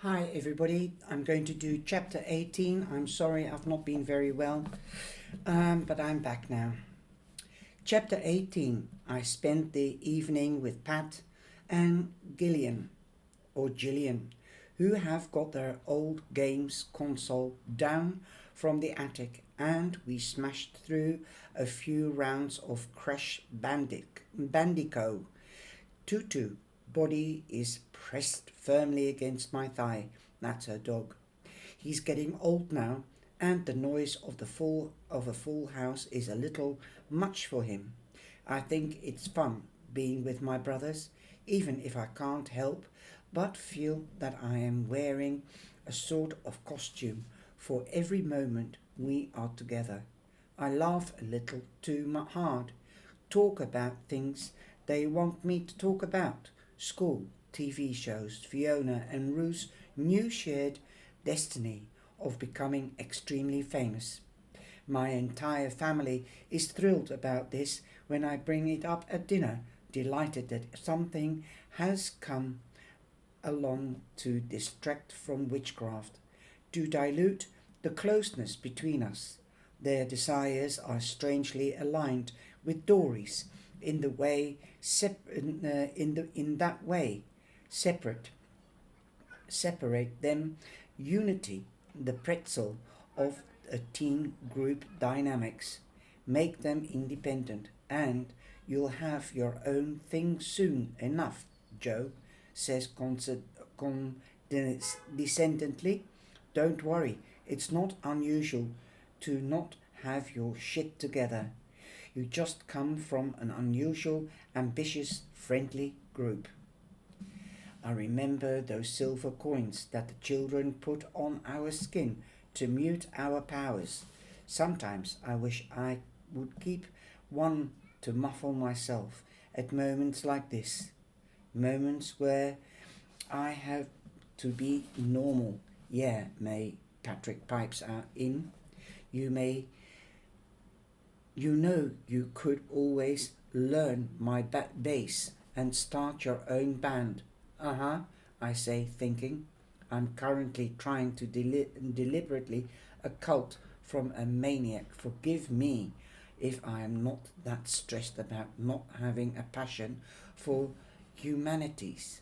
Hi everybody, I'm going to do chapter 18. I'm sorry I've not been very well, but I'm back now. Chapter 18. I spent the evening with Pat and Gillian, who have got their old games console down from the attic, and we smashed through a few rounds of Crash Bandicoot. Tutu body is pressed firmly against my thigh. That's her dog. He's getting old now, and the noise of a full house is a little much for him. I think it's fun being with my brothers, even if I can't help but feel that I am wearing a sort of costume for every moment we are together. I laugh a little too hard, talk about things they want me to talk about: school, TV shows, Fiona and Ruth's new shared destiny of becoming extremely famous. My entire family is thrilled about this when I bring it up at dinner, delighted that something has come along to distract from witchcraft, to dilute the closeness between us. Their desires are strangely aligned with Dory's in the way in that way separate separate them unity, the pretzel of a teen group dynamics, make them independent, and you'll have your own thing soon enough, Joe says condescendingly. Don't worry, it's not unusual to not have your shit together. You just come from an unusual, ambitious, friendly group. I remember those silver coins that the children put on our skin to mute our powers. Sometimes I wish I would keep one to muffle myself at moments like this, moments where I have to be normal. Yeah, May Patrick pipes out in. You may, you know, you could always learn my bass and start your own band. Uh-huh, I say, thinking. I'm currently trying to deliberately occult from a maniac. Forgive me if I am not that stressed about not having a passion for humanities.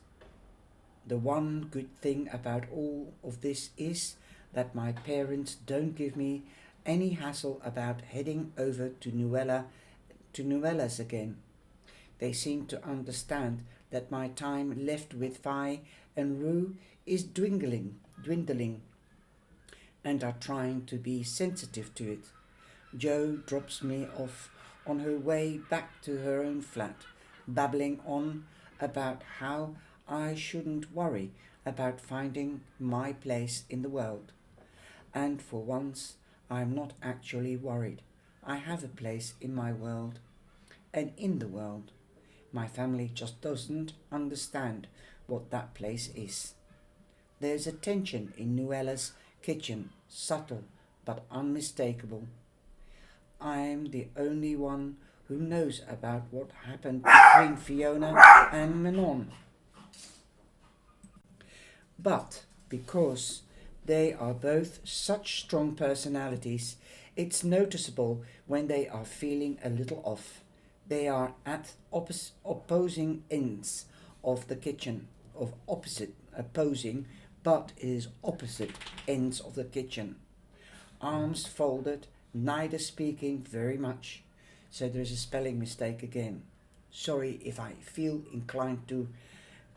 The one good thing about all of this is that my parents don't give me any hassle about heading over to Nuella's again. They seem to understand that my time left with Vi and Rue is dwindling, and are trying to be sensitive to it. Jo drops me off on her way back to her own flat, babbling on about how I shouldn't worry about finding my place in the world. And for once, I'm not actually worried. I have a place in my world and in the world. My family just doesn't understand what that place is. There's a tension in Nuella's kitchen, subtle but unmistakable. I'm the only one who knows about what happened between Fiona and Manon. But because they are both such strong personalities, it's noticeable when they are feeling a little off. They are at opposing ends of the kitchen, of opposite opposing, but it is opposite ends of the kitchen. Arms folded, neither speaking very much. So there is a spelling mistake again. Sorry if I feel inclined to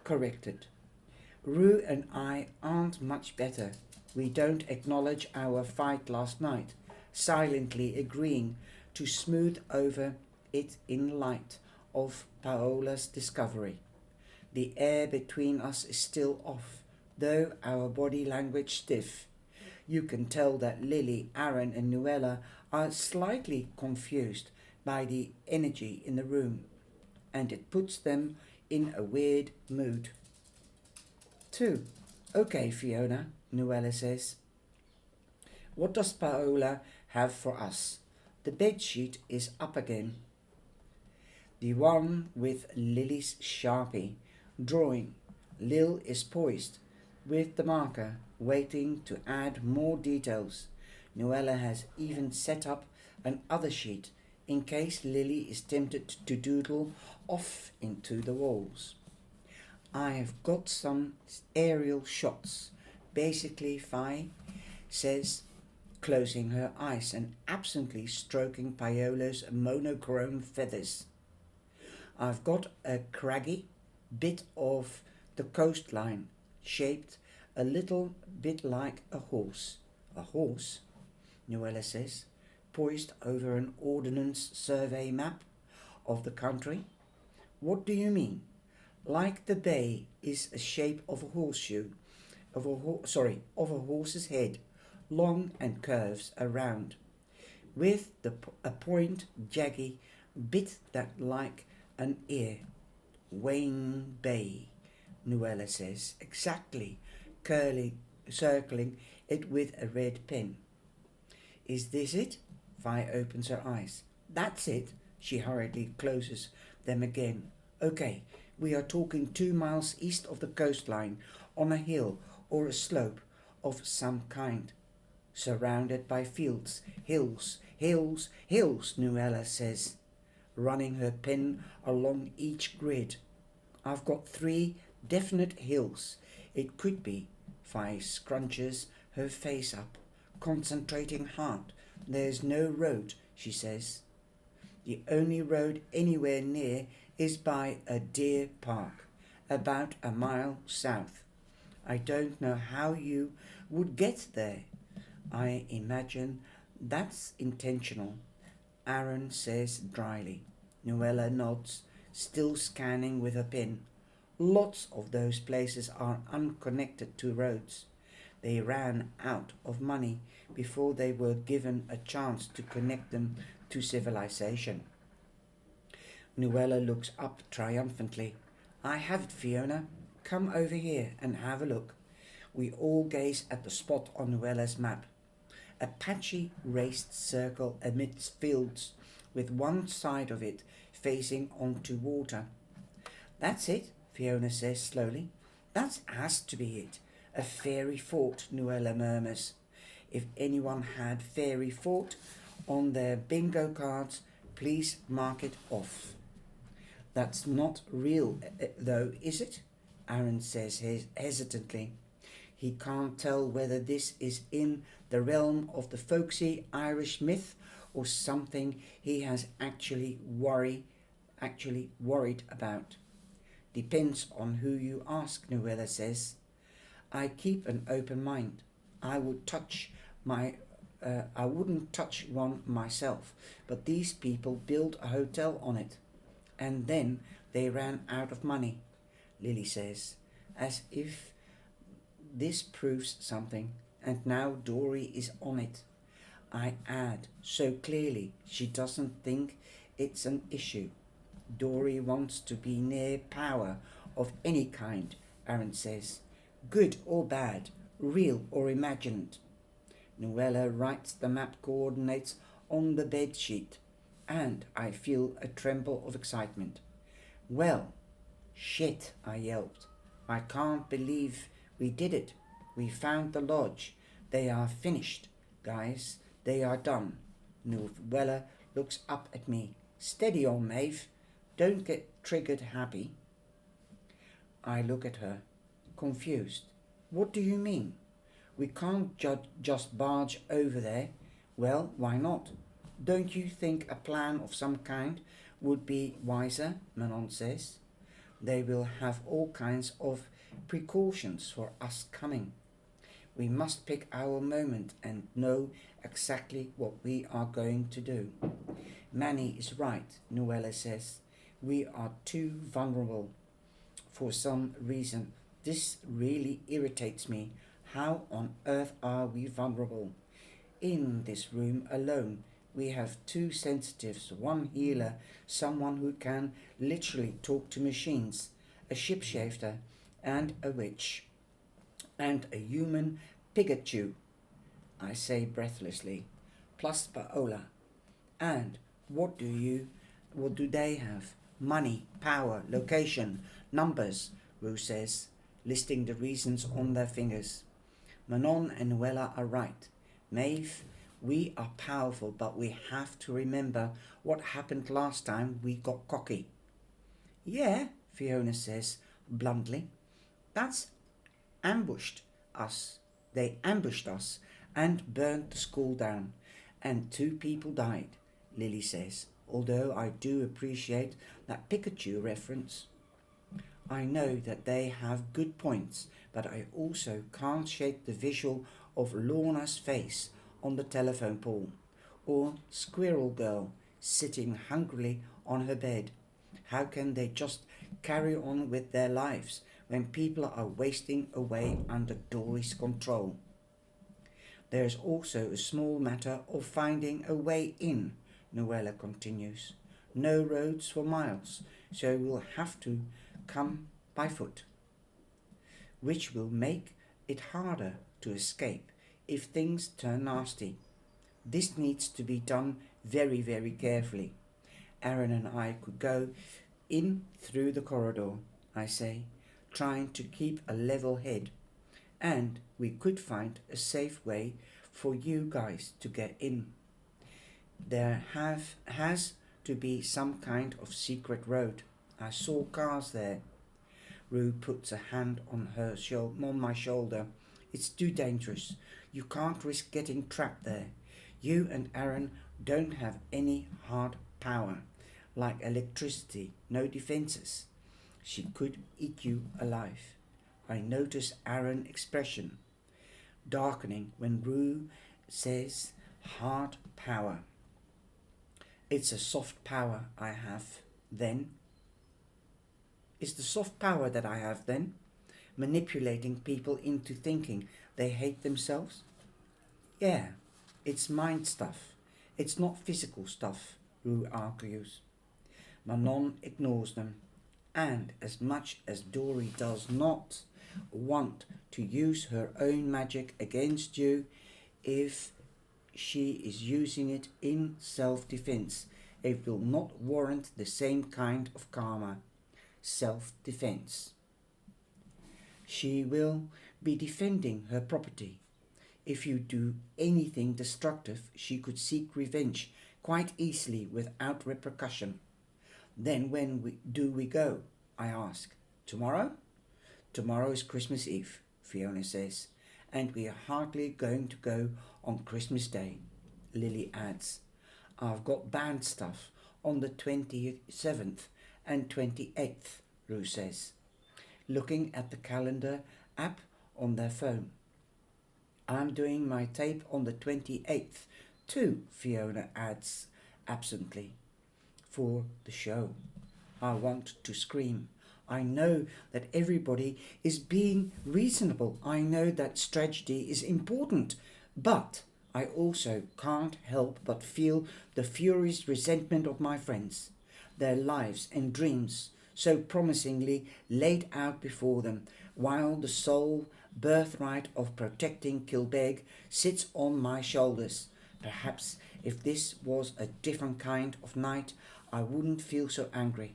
correct it. Rue and I aren't much better. We don't acknowledge our fight last night, silently agreeing to smooth over it in light of Paola's discovery. The air between us is still off, though our body language stiff. You can tell that Lily, Aaron, and Nuella are slightly confused by the energy in the room, and it puts them in a weird mood. 2. Okay, Fiona, Nuella says. What does Paola have for us? The bedsheet is up again. The one with Lily's Sharpie. Drawing. Lil is poised. with the marker, waiting to add more details. Noella has even set up an other sheet in case Lily is tempted to doodle off into the walls. I've got some aerial shots. Basically, Fi says, closing her eyes and absently stroking Paola's monochrome feathers. I've got a craggy bit of the coastline, shaped a little bit like a horse. A horse, Noella says, poised over an ordnance survey map of the country. What do you mean? Like the bay is a shape of a horseshoe, of a horse's head, long and curves around, with a point jaggy bit that like an ear. Wayne Bay, Noella says, exactly, circling it with a red pen. Is this it? Vi opens her eyes. That's it. She hurriedly closes them again. Okay, we are talking 2 miles east of the coastline, on a hill or a slope of some kind, surrounded by fields, hills, Noella says, running her pen along each grid. I've got 3 definite hills. It could be. Vi scrunches her face up, concentrating hard. There's no road, she says. The only road anywhere near is by a deer park, about a mile south. I don't know how you would get there. I imagine that's intentional, Aaron says dryly. Noella nods, still scanning with her pen. Lots of those places are unconnected to roads. They ran out of money before they were given a chance to connect them to civilization. Noella looks up triumphantly. I have it, Fiona. Come over here and have a look. We all gaze at the spot on Noella's map. A patchy raised circle amidst fields, with one side of it facing onto water. That's it, Fiona says slowly. That has to be it. A fairy fort, Noella murmurs. If anyone had fairy fort on their bingo cards, please mark it off. That's not real, though, is it? Aaron says hesitantly. He can't tell whether this is in the realm of the folksy Irish myth or something he has actually worried about. Depends on who you ask, Noella says. I keep an open mind. I wouldn't touch one myself, but these people built a hotel on it, and then they ran out of money, Lily says, as if this proves something, and now Dory is on it. I add, so clearly she doesn't think it's an issue. Dory wants to be near power of any kind, Aaron says, good or bad, real or imagined. Noella writes the map coordinates on the bed sheet, and I feel a tremble of excitement. Well, shit, I yelped. I can't believe we did it. We found the lodge. They are finished, guys. They are done. Noella looks up at me. Steady on, Maeve. Don't get triggered happy. I look at her, confused. What do you mean? We can't just barge over there. Well, why not? Don't you think a plan of some kind would be wiser? Manon says. They will have all kinds of precautions for us coming. We must pick our moment and know exactly what we are going to do. Manny is right, Noella says. We are too vulnerable. For some reason, this really irritates me. How on earth are we vulnerable? In this room alone, we have 2 sensitives, 1 healer, someone who can literally talk to machines, a shapeshifter, and a witch, and a human Pikachu, I say breathlessly, plus Paola. And what do they have? Money, power, location, numbers, Rue says. listing the reasons on their fingers. Manon and Noella are right. Maeve, we are powerful, but we have to remember what happened last time we got cocky. Yeah, Fiona says bluntly. That's ambushed us. They ambushed us and burnt the school down, and 2 people died, Lily says, although I do appreciate that Pikachu reference. I know that they have good points, but I also can't shake the visual of Lorna's face on the telephone pole, or Squirrel Girl sitting hungrily on her bed. How can they just carry on with their lives when people are wasting away under Dory's control? There is also a small matter of finding a way in, Noella continues. No roads for miles, so we'll have to come by foot, which will make it harder to escape if things turn nasty. This needs to be done very, very carefully. Aaron and I could go in through the corridor, I say, trying to keep a level head, and we could find a safe way for you guys to get in. There has to be some kind of secret road. I saw cars there. Rue puts a hand on on my shoulder. It's too dangerous. You can't risk getting trapped there. You and Aaron don't have any hard power, like electricity, no defenses. She could eat you alive. I notice Aaron's expression darkening when Rue says hard power. It's a soft power I have then. It's the soft power that I have then, manipulating people into thinking they hate themselves. Yeah, it's mind stuff. It's not physical stuff, Rue argues. Manon ignores them, and as much as Dory does not want to use her own magic against you, if she is using it in self-defense, it will not warrant the same kind of karma. Self-defense. She will be defending her property. If you do anything destructive, she could seek revenge quite easily without repercussion. Then when do we go? I ask. Tomorrow? Tomorrow is Christmas Eve, Fiona says, and we are hardly going to go on Christmas Day, Lily adds. I've got band stuff on the 27th and 28th, Rue says, looking at the calendar app on their phone. I'm doing my tape on the 28th too, Fiona adds absently, for the show. I want to scream. I know that everybody is being reasonable. I know that strategy is important, but I also can't help but feel the furious resentment of my friends, their lives and dreams so promisingly laid out before them, while the sole birthright of protecting Kilbeg sits on my shoulders. Perhaps if this was a different kind of night, I wouldn't feel so angry.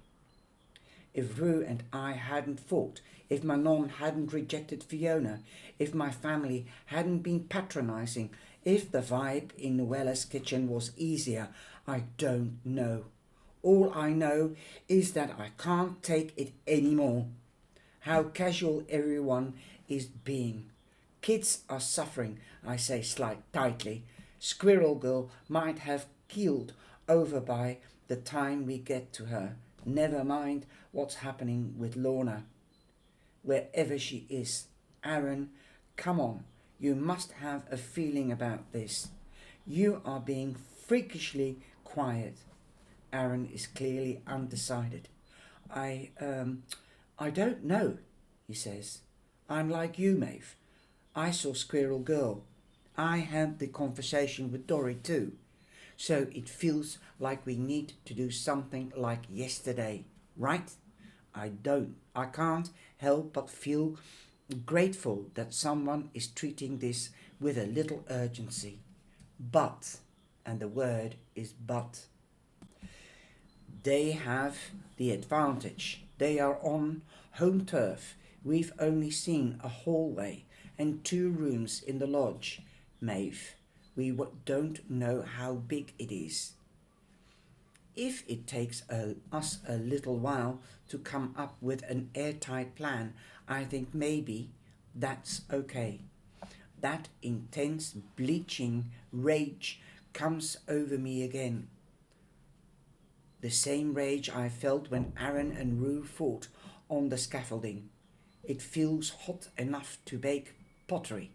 If Rue and I hadn't fought, if Manon hadn't rejected Fiona, if my family hadn't been patronizing, if the vibe in Noella's kitchen was easier, I don't know. All I know is that I can't take it anymore. How casual everyone is being. Kids are suffering, I say tightly. Squirrel Girl might have keeled over by the time we get to her. Never mind what's happening with Lorna. Wherever she is. Aaron, come on. You must have a feeling about this. You are being freakishly quiet. Aaron is clearly undecided. I don't know, he says. I'm like you, Maeve. I saw Squirrel Girl. I had the conversation with Dory too. So it feels like we need to do something like yesterday, right? I can't help but feel grateful that someone is treating this with a little urgency. But, and the word is but, they have the advantage. They are on home turf. We've only seen a hallway and 2 rooms in the lodge, Maeve. We don't know how big it is. If it takes us a little while to come up with an airtight plan, I think maybe that's okay. That intense, bleaching rage comes over me again. The same rage I felt when Aaron and Rue fought on the scaffolding. It feels hot enough to bake pottery.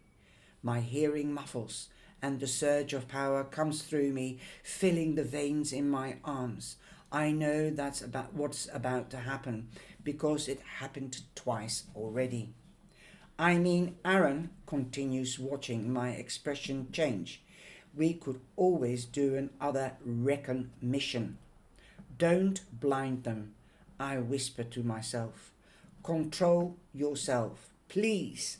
My hearing muffles, and the surge of power comes through me, filling the veins in my arms. I know that's about what's about to happen, because it happened twice already. I mean, Aaron continues, watching my expression change. We could always do another recon mission. Don't blind them, I whisper to myself. Control yourself, please.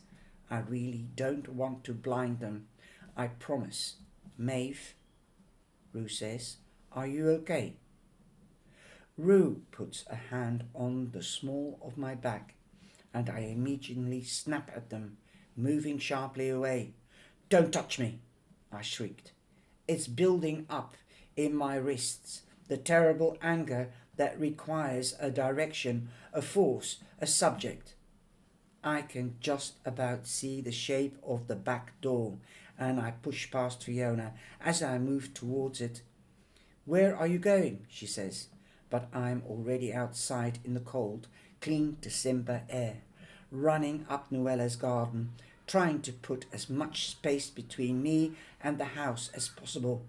I really don't want to blind them. I promise. Maeve, Rue says, are you okay? Rue puts a hand on the small of my back, and I immediately snap at them, moving sharply away. Don't touch me, I shrieked. It's building up in my wrists, the terrible anger that requires a direction, a force, a subject. I can just about see the shape of the back door, and I push past Fiona as I move towards it. Where are you going? She says, but I'm already outside in the cold, clean December air, running up Noella's garden, trying to put as much space between me and the house as possible.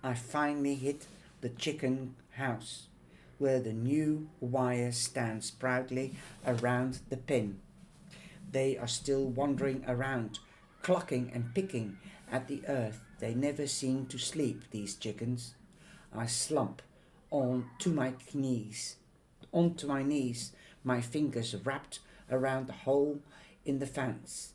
I finally hit the chicken house, where the new wire stands proudly around the pen. They are still wandering around, clucking and picking at the earth. They never seem to sleep, these chickens. I slump onto my knees, my fingers wrapped around the hole in the fence.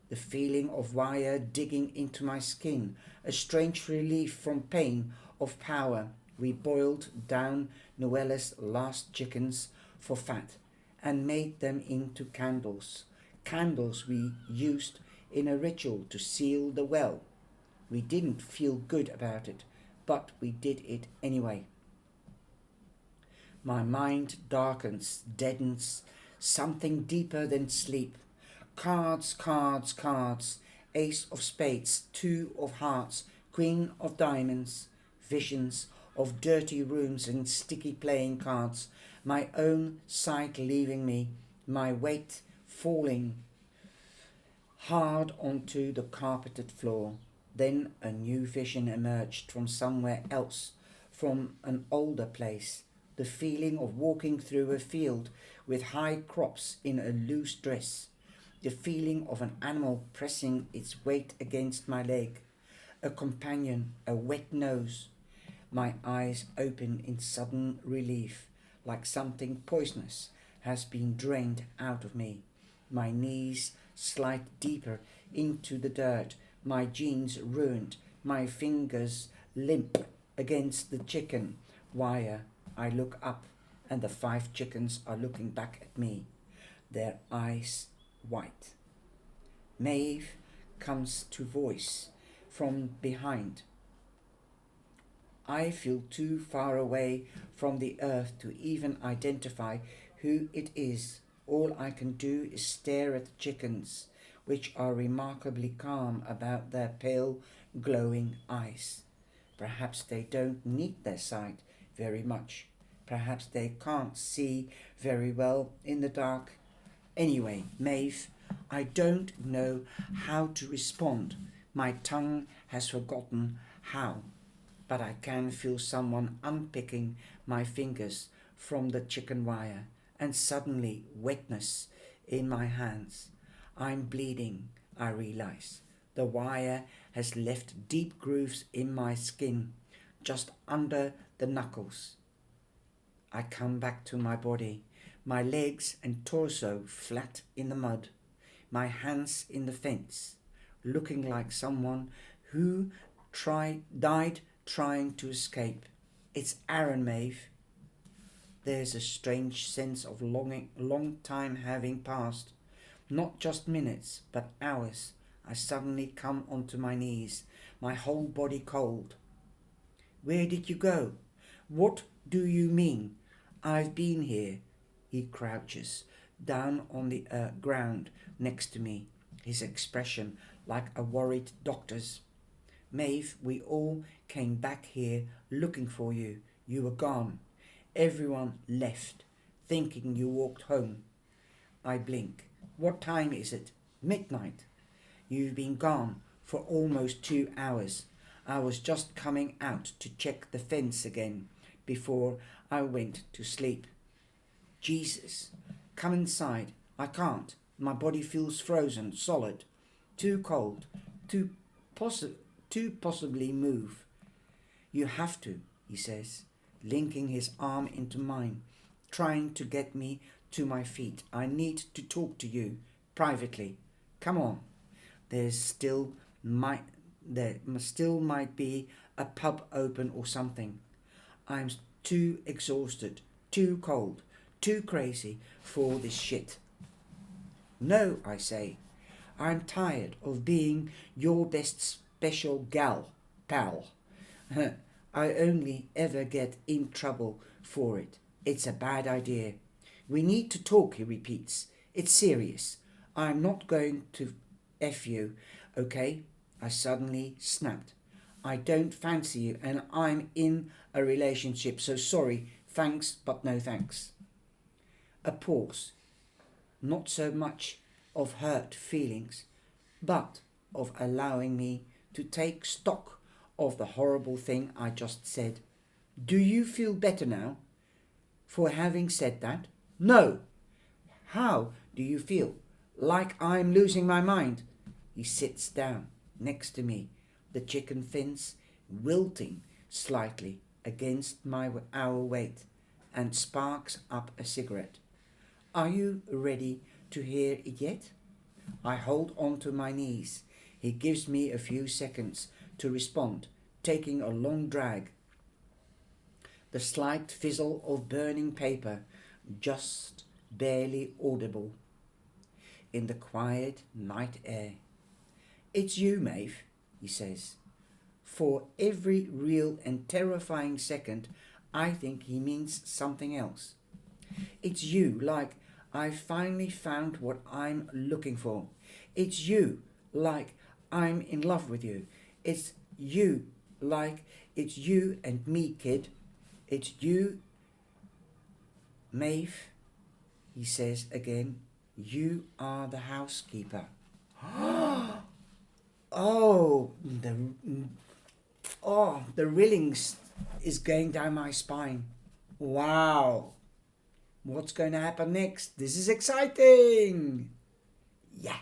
The feeling of wire digging into my skin, a strange relief from pain of power. We boiled down Noella's last chickens for fat and made them into candles. Candles we used in a ritual to seal the well. We didn't feel good about it, but we did it anyway. My mind darkens, deadens, something deeper than sleep. Cards, cards, cards. Ace of spades, 2 of hearts, Queen of diamonds. Visions of dirty rooms and sticky playing cards. My own sight leaving me, my weight falling hard onto the carpeted floor. Then a new vision emerged from somewhere else, from an older place. The feeling of walking through a field with high crops in a loose dress. The feeling of an animal pressing its weight against my leg. A companion, a wet nose. My eyes open in sudden relief, like something poisonous has been drained out of me. My knees slide deeper into the dirt, my jeans ruined, my fingers limp against the chicken wire. I look up, and the 5 chickens are looking back at me, their eyes white. Maeve comes to voice from behind. I feel too far away from the earth to even identify who it is. All I can do is stare at the chickens, which are remarkably calm about their pale, glowing eyes. Perhaps they don't need their sight very much. Perhaps they can't see very well in the dark. Anyway, Maeve, I don't know how to respond. My tongue has forgotten how, but I can feel someone unpicking my fingers from the chicken wire, and suddenly wetness in my hands. I'm bleeding, I realize. The wire has left deep grooves in my skin, just under the knuckles. I come back to my body, my legs and torso flat in the mud, my hands in the fence, looking like someone who died trying to escape. It's Aaron, Maeve. There's a strange sense of long time having passed. Not just minutes, but hours. I suddenly come onto my knees, my whole body cold. Where did you go? What do you mean? I've been here. He crouches down on the ground next to me, his expression like a worried doctor's. Maeve, we all came back here looking for you. You were gone. Everyone left, thinking you walked home. I blink. What time is it? Midnight. You've been gone for almost 2 hours. I was just coming out to check the fence again before I went to sleep. Jesus, come inside. I can't. My body feels frozen, solid, too cold, too possibly move. You have to, he says, linking his arm into mine, trying to get me to my feet. I need to talk to you privately. Come on. There still might be a pub open or something. I'm too exhausted, too cold, too crazy for this shit. No, I say. I'm tired of being your best special pal. I only ever get in trouble for it. It's a bad idea. We need to talk, he repeats. It's serious. I'm not going to F you, okay? I suddenly snapped. I don't fancy you and I'm in a relationship, so sorry, thanks, but no thanks. A pause. Not so much of hurt feelings, but of allowing me to take stock of the horrible thing I just said. Do you feel better now for having said that? No. How do you feel? Like I'm losing my mind? He sits down next to me, the chicken fins wilting slightly against our weight, and sparks up a cigarette. Are you ready to hear it yet? I hold on to my knees. He gives me a few seconds to respond, taking a long drag. The slight fizzle of burning paper, just barely audible in the quiet night air. It's you, Maeve, he says. For every real and terrifying second, I think he means something else. It's you, like I finally found what I'm looking for. It's you, like I'm in love with you. It's you, like it's you and me, kid. It's you, Maeve, he says again. You are the housekeeper. Oh, the rillings is going down my spine. Wow. What's going to happen next? This is exciting. Yeah.